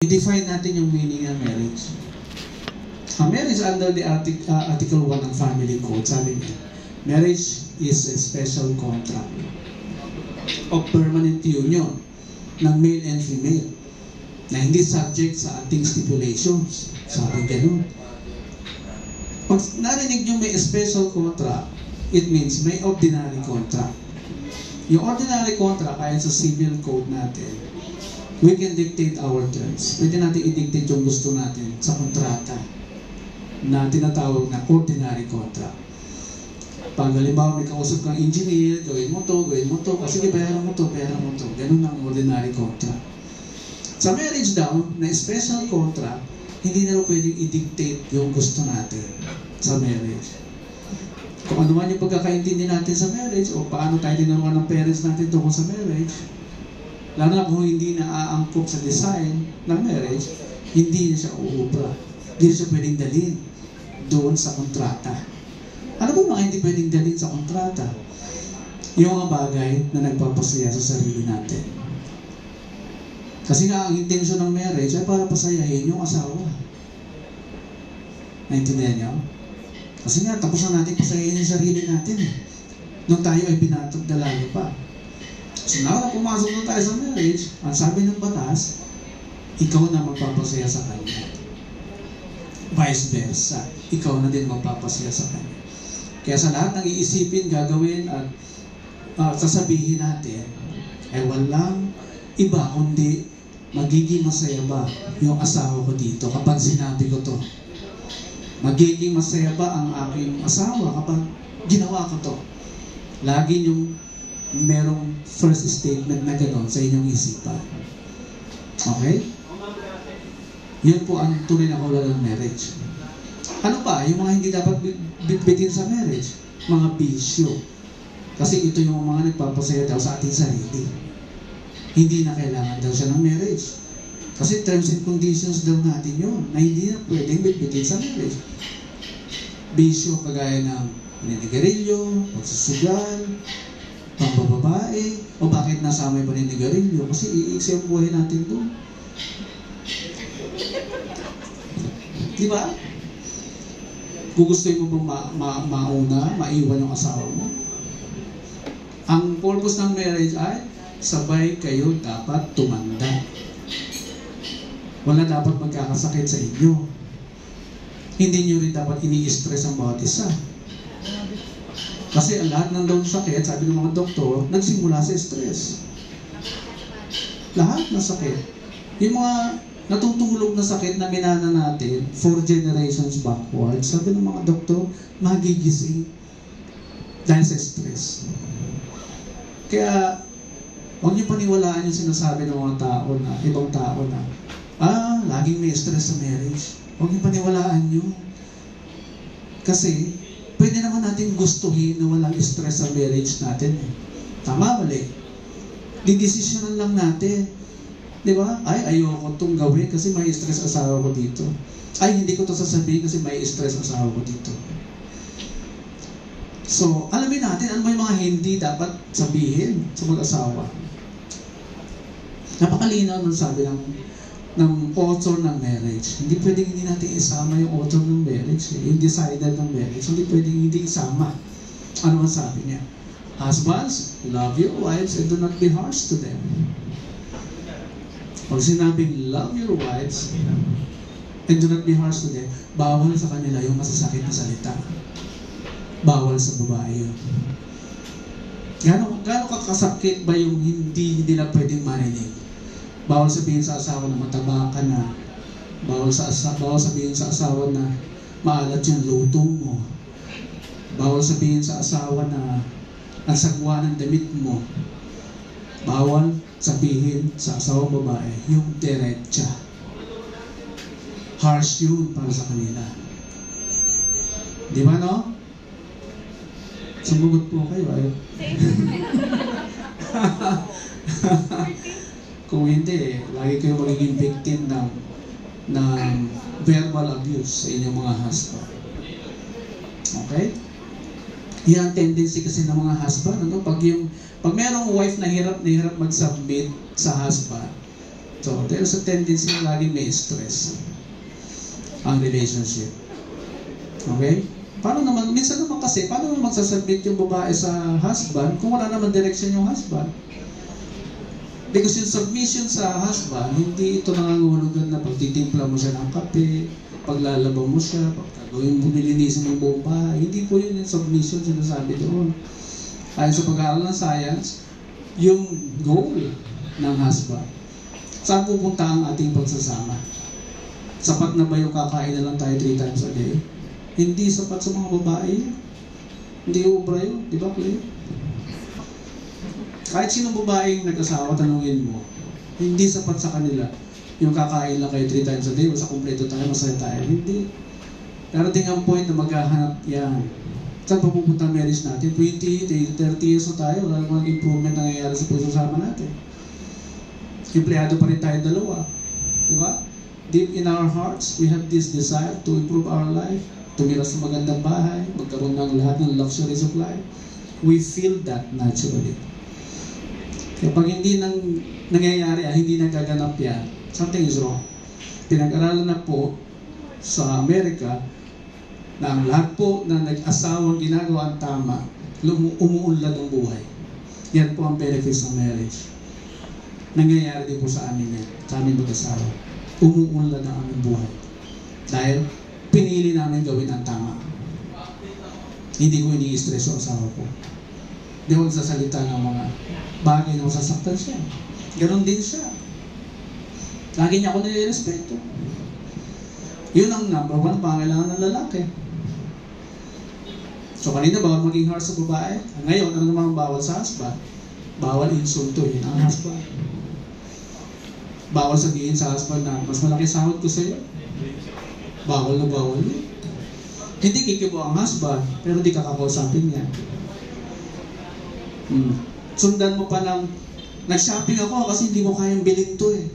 I-define natin yung meaning ng marriage. A marriage under the Article 1 ng Family Code, sabi niya, marriage is a special contract of permanent union ng male and female na hindi subject sa ating stipulations. Sabi ganun. Pag narinig nyo may special contract, it means may ordinary contract. Yung ordinary contract, ayon sa civil code natin, we can dictate our terms. Pwede natin i-dictate yung gusto natin sa kontrata na tinatawag na ordinary contract. Pag halimbawa may kausap kang engineer, gawin mo to, sige, bayaran mo to. Ganun ang ordinary contract. Sa marriage daw, na special contract, hindi na pwedeng i-dictate yung gusto natin sa marriage. Kung ano man yung pagkakaintindi natin sa marriage o paano tayo tinuruan ng parents natin tungkol sa marriage, lalo na kung hindi na aangkop sa design ng marriage, hindi na siya uubra. Hindi na siya pwedeng dalhin doon sa kontrata. Ano ba mga hindi pwedeng dalhin sa kontrata? Yung mga bagay na nagpapasaya sa sarili natin. Kasi nga ang intensyon ng marriage ay para pasayahin yung asawa. Naintindihan niyo? Kasi nga, tapos na natin pasayahin yung sarili natin. Nung tayo ay binatog na lalo pa. So now na pumasok na tayo sa marriage, ang sabi ng batas, ikaw na magpapasaya sa kanya. Vice versa, ikaw na din magpapasaya sa kanya. Kaya sa lahat ng iisipin, gagawin at sasabihin natin, ay walang iba kundi magiging masaya ba yung asawa ko dito kapag sinabi ko to? Magiging masaya ba ang aking asawa kapag ginawa ko to? Lagi yung merong first statement na gano'n sa inyong isipan. Okay? Yun po ang tunay na kaulalan ng marriage. Ano pa? Yung mga hindi dapat bitbitin sa marriage. Mga bisyo. Kasi ito yung mga nagpapasaya daw sa ating sarili. Hindi na kailangan daw siya ng marriage. Kasi terms and conditions daw natin yun na hindi na pwedeng bitbitin sa marriage. Bisyo kagaya ng paninigarilyo, pagsusugal, pambababae, o bakit nasama yung paninigarilyo? Kasi iiksi ang buhay natin doon. Di ba? Gugustuhin mo bang mauna, maiwan yung asawa mo? Ang purpose ng marriage ay sabay kayo dapat tumanda. Wala dapat magkakasakit sa inyo. Hindi nyo rin dapat ini-stress ang bawat isa. Kasi ang lahat ng daw sakit, sabi ng mga doktor, nagsimula sa stress. Lahat na sakit. Yung mga natutulog na sakit na minana natin, 4 generations backwards, sabi ng mga doktor, magigising dahil sa stress. Kaya, huwag niyo paniwalaan yung sinasabi ng mga tao na, ibang tao na, laging may stress sa marriage. Huwag niyo paniwalaan yun. Kasi, pwede naman natin gustuhin na walang stress sa marriage natin. Tama, mali. Didesisyonan lang natin. Di ba? Ay, ayoko itong gawin kasi may stress asawa ko dito. Ay, hindi ko ito sasabihin kasi may stress asawa ko dito. So, alamin natin ano may mga hindi dapat sabihin sa mag-asawa. Napakalinaw nung sabi ng author ng marriage. Hindi pwedeng hindi natin isama yung author ng marriage. Yung decider ng marriage. Hindi pwedeng hindi isama. Ano ang sabi niya? Husbands, love your wives and do not be harsh to them. Pag sinabing love your wives and do not be harsh to them, bawal sa kanila yung masasakit na salita. Bawal sa babae yun. Gano'ng kakasakit ba yung hindi nila pwedeng marinig? Bawal sabihin sa asawa na mataba ka na. Bawal sabihin sa asawa na maalat yung luto mo. Bawal sabihin sa asawa na ang sagwa ng damit mo. Bawal sabihin sa asawang babae yung derecha. Harsh yun para sa kanila. Di ba, no? Sumugot po kayo, ayaw. Kung hindi, lagi kayo magiging victim ng verbal abuse sa inyong mga husband. Okay? Yan ang tendency kasi ng mga husband. Ano? Pag merong wife na hirap mag-submit sa husband, So, there's a tendency na laging may stress ang relationship. Okay? Paano naman, minsan naman kasi, paano naman magsasubmit yung babae sa husband kung wala naman direction yung husband? Because yung submission sa husband, hindi ito nangangahulugan na pagtitimpla mo siya ng kape, paglalaba mo siya, pagkagawin mo, nilinisin mo yung buong bahay. Hindi po yun yung submission sinasabi doon. Ayon sa pag-aaral ng science, yung goal ng husband, saan pupunta ang ating pagsasama? Sapat na ba yung kakain na lang tayo 3 times a day? Hindi sapat sa mga babae. Hindi ubra yun. Di ba, Clay? Kahit sinong babaeng nag-asawa, tanungin mo, hindi sapat sa kanila yung kakain lang kayo 3 times a day o sa kumpleto tayo, masaya tayo. Hindi. Darating ang point na maghahanap yan. Saan pa pupunta ang marriage natin? 20, 30 years na tayo, wala namang improvement na nangyayari sa pagsasama natin. Empleyado pa rin tayo dalawa. Di ba? Deep in our hearts, we have this desire to improve our life, tumira sa magandang bahay, magkaroon ng lahat ng luxuries of life. We feel that naturally. Kapag hindi nangyayari, hindi nagaganap yan, something is wrong. Pinag-aralan na po sa Amerika na ang lahat po na nag-asawang ginagawa ang tama, umuunlad ang buhay. Yan po ang benefits ng marriage. Nangyayari din po sa amin yan, sa aming mag-asawa. Umuunlad ang aming buhay. Dahil pinili namin gawin ang tama. Hindi ko ini-stress yung asawa ko. Hindi ko nagsasalita ng mga bagay na masasaktan siya. Ganon din siya. Lagi niya ako nilirespeto. Yun ang number 1 pangailangan ng lalaki. So kanina bawal maging harsh sa babae. Ngayon, ano naman bawal sa husband? Bawal insultuhin ang husband. Bawal sabihin sa husband na mas malaki sahod ko sa'yo. Bawal na bawal yun. Hindi kikibo ang husband, pero di kakakausapin niya. Sundan mo pa ng, nag-shopping ako kasi hindi mo kayang bilhin to eh.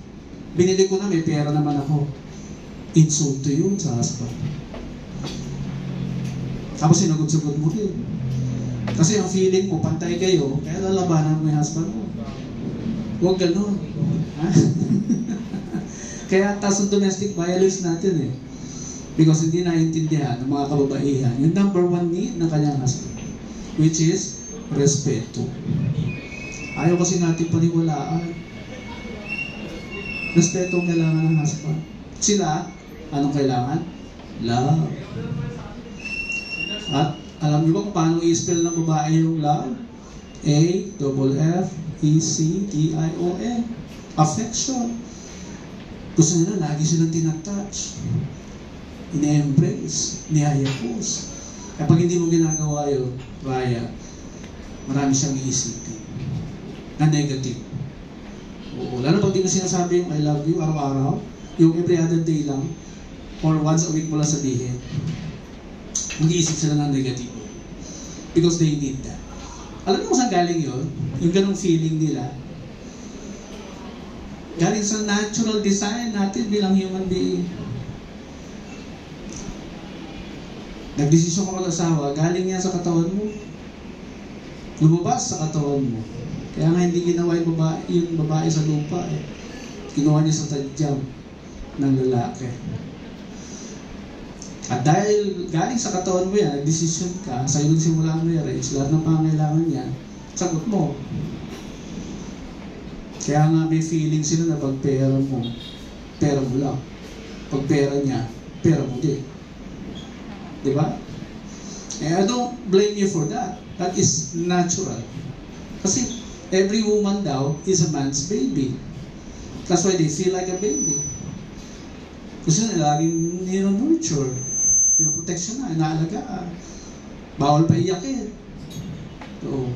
Binili ko na, may pera naman ako. Insulto yun sa husband. Tapos sinagod-sagod mo rin. Kasi ang feeling mo, pantay kayo, kaya lalabanan mo yung husband mo. Huwag ganun. Ha? Kaya taas ang domestic violence natin eh. Because hindi naiintindihan ng mga kababaihan yung number 1 need ng kanyang husband, which is respeto. Ayaw kasi natin paniwalaan. Respeto ang kailangan ng husband. Sila, anong kailangan? Love. At alam niyo ba kung paano i-spell ng babae yung love? A-F-F-E-C-T-I-O-N. Affection. Gusto nila, lagi silang tinatouch. Ine-embrace. Niyayapos. Kapag hindi mo ginagawa yun, Raya, marami siyang iisipin na negative. Oo, lalo pag di mo sinasabi yung I love you araw-araw, yung every other day lang, or once a week mo lang sabihin, mag-iisip sila ng negative. Because they need that. Alam mo kung saan galing yun? Yung ganong feeling nila. Galing sa natural design natin bilang human being. Nagdesisyon ka mag-asawa, galing yan sa katawan mo. Lumabas sa katawan mo. Kaya nga hindi ginawa yung babae sa lupa eh. Ginawa niya sa tadyang ng lalaki. At dahil galing sa katawan mo yan, nagdesisyon ka, sa iyong simula ang marriage, lahat ng pangailangan niya, sagot mo. Kaya nga may feeling sila na pag pera mo lang. Pag pera niya, pera mo din. Diba? And I don't blame you for that. That is natural. Kasi every woman daw is a man's baby. That's why they feel like a baby. Kasi laging nurture. Protection na, inaalagaan. Bawal pa iyakin. So,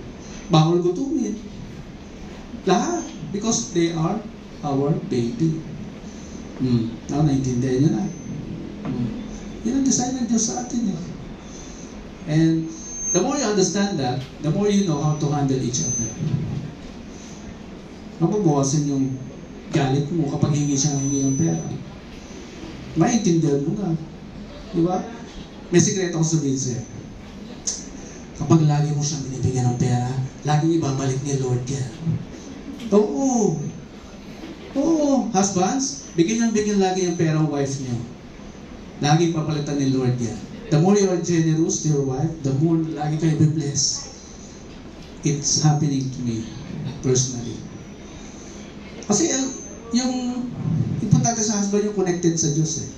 bawal gutumin. Lahat. Because they are our baby. Now, naintindihan nyo na. Yun ang design ng Diyos sa atin eh. And the more you understand that, the more you know how to handle each other. Mapabawasan yung galit mo kapag hingi siya ng pera. Maintindihan mo na. Diba? May sikreto ko sabihin sa'yo. Kapag lagi mo siyang binibigyan ng pera, lagi ibabalik ni Lord yan. Oo. Oo, husbands, bigyan lagi yung pera ang wife niyo. Lagi papalitan ni Lord yan. The more you are generous to your wife, the more lagi kayo be-bless. It's happening to me, personally. Kasi yung importante sa husband yung connected sa Diyos eh.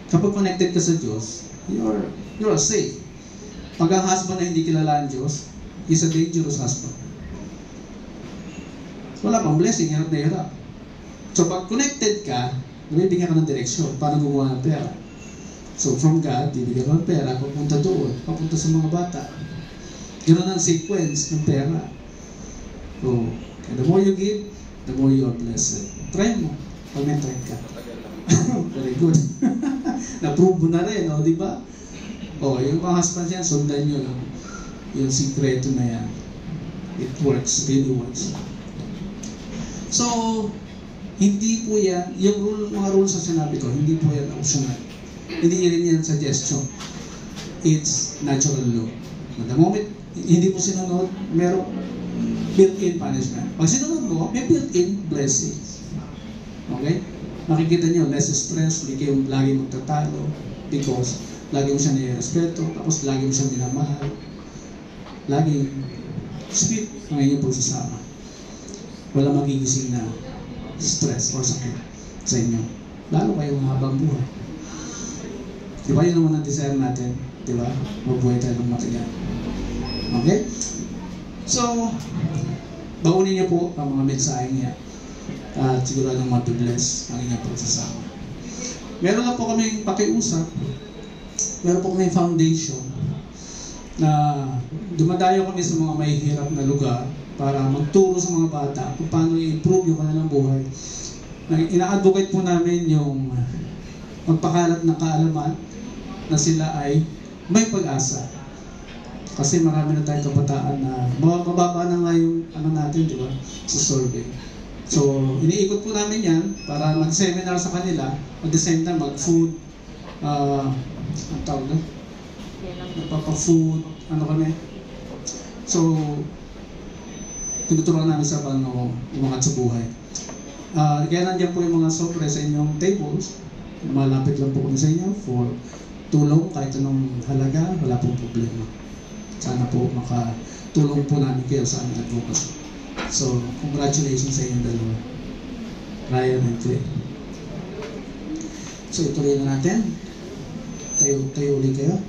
Kapag connected ka sa Diyos, you're safe. Pag ang husband na hindi kilala ang Diyos, is a dangerous husband. Wala pang blessing, hirap na hirap. So pag connected ka, nabibigyan ka ng direksyon para gumawa ng pera. So from God, bibigyan ka ng pera, papunta doon, papunta sa mga bata. Ganoon ang sequence ng pera. So, the more you give, the more you are blessed. Try mo, pag may try ka. Very good. Na-prove mo na rin, di ba? Yung mga husband yan, sundan nyo lang. Yung sikreto na yan. It works, really works. So, hindi po yan, yung mga rules na sinabi ko, hindi po yan optional. Hindi rin yan suggestion. It's natural law. At the moment, hindi po sinunod, merong built-in punishment. Pag sinunod mo, may built-in blessings. Okay? Makikita nyo, less stress, hindi kayo lagi magtatalo because lagi mo siya nire-respeto, tapos lagi mo siya minamahal. Lagi sweet ang inyong pagsasama. Wala magigising na stress or sakit sa inyo. Lalo kayong habang buhay. Diba yun naman ang desire natin? Diba? Mabuhay tayo ng matigan. Okay? So, baunin niyo po ang mga mensahe niya at siguradong mabibless ang inyong pagsasama. Meron lang po kaming pakiusap. Meron po kaming foundation na dumadayo kami sa mga mahihirap na lugar para magturo sa mga bata kung paano i-improve yung kanilang buhay. Ina-advocate po namin yung magpakalat ng kaalaman na sila ay may pag-asa. Kasi marami na tayong kabataan na mababa na nga yung natin, di ba? Sa survey. So, iniikot po namin yan para mag-seminar sa kanila. At the same time, mag-food, ang tawag na? Nagpapa-food, kami. So, tinuturuan namin sa paano umangat sa buhay. Kaya nandiyan po yung mga software sa inyong tables. Malapit lang po kami sa inyo for tulong kahit anong halaga, wala pong problema. Sana po makatulong po namin kayo sa aming advocacy. So, congratulations sa inyong dalawa. Ryan and Clay. So, ituloy na natin. Tayo ulit kayo.